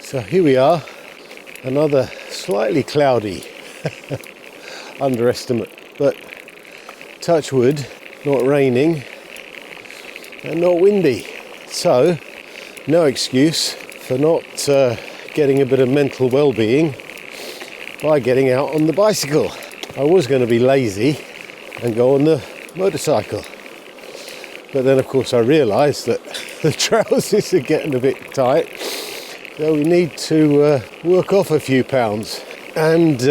So here we are, another slightly cloudy underestimate, but touch wood, not raining and not windy. So no excuse for not getting a bit of mental well-being by getting out on the bicycle. I was going to be lazy and go on the motorcycle, but then of course I realised that the trousers are getting a bit tight, so we need to work off a few pounds. And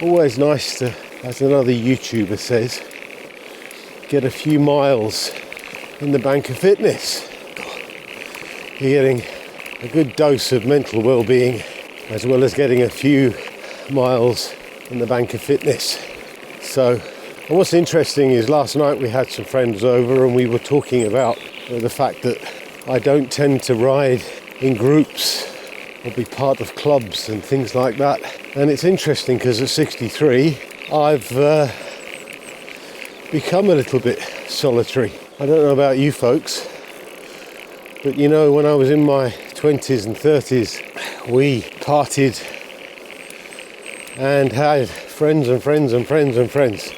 always nice to, as another YouTuber says, get a few miles in the bank of fitness. You're getting a good dose of mental well-being as well as getting a few miles in the bank of fitness. So, and what's interesting is last night we had some friends over and we were talking about the fact that I don't tend to ride in groups or be part of clubs and things like that. And it's interesting because at 63 I've become a little bit solitary. I don't know about you folks, but you know, when I was in my 20s and 30s, we partied and had friends and friends and friends and friends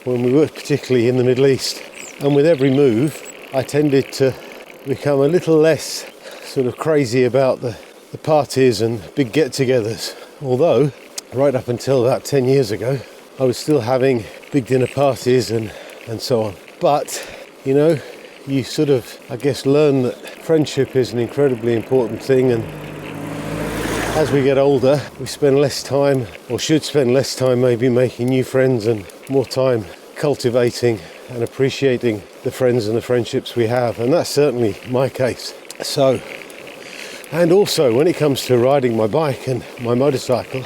when we were particularly in the Middle East. And with every move, I tended to become a little less sort of crazy about the parties and big get-togethers. Although, right up until about 10 years ago, I was still having big dinner parties and so on. But, you know, you sort of, I guess, learn that friendship is an incredibly important thing, and as we get older, we spend less time, or should spend less time maybe, making new friends and more time cultivating and appreciating the friends and the friendships we have. And that's certainly my case. So, and also when it comes to riding my bike and my motorcycle,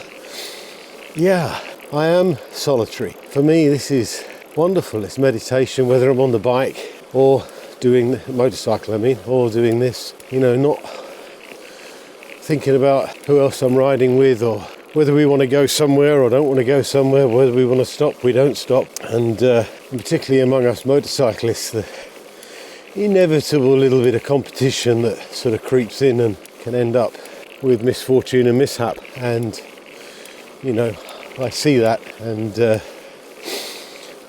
yeah, I am solitary. For me, this is wonderful. It's meditation, whether I'm on the bike or doing the motorcycle, or doing this, you know, not thinking about who else I'm riding with, or whether we want to go somewhere or don't want to go somewhere, whether we want to stop, we don't stop. And particularly among us motorcyclists, the inevitable little bit of competition that sort of creeps in and can end up with misfortune and mishap. And, you know, I see that, and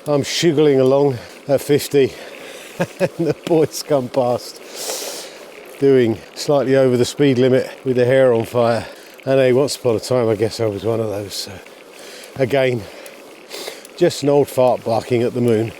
I'm shuggling along at 50 and the boys come past doing slightly over the speed limit with their hair on fire. And hey, once upon a time I guess I was one of those. So again, just an old fart barking at the moon.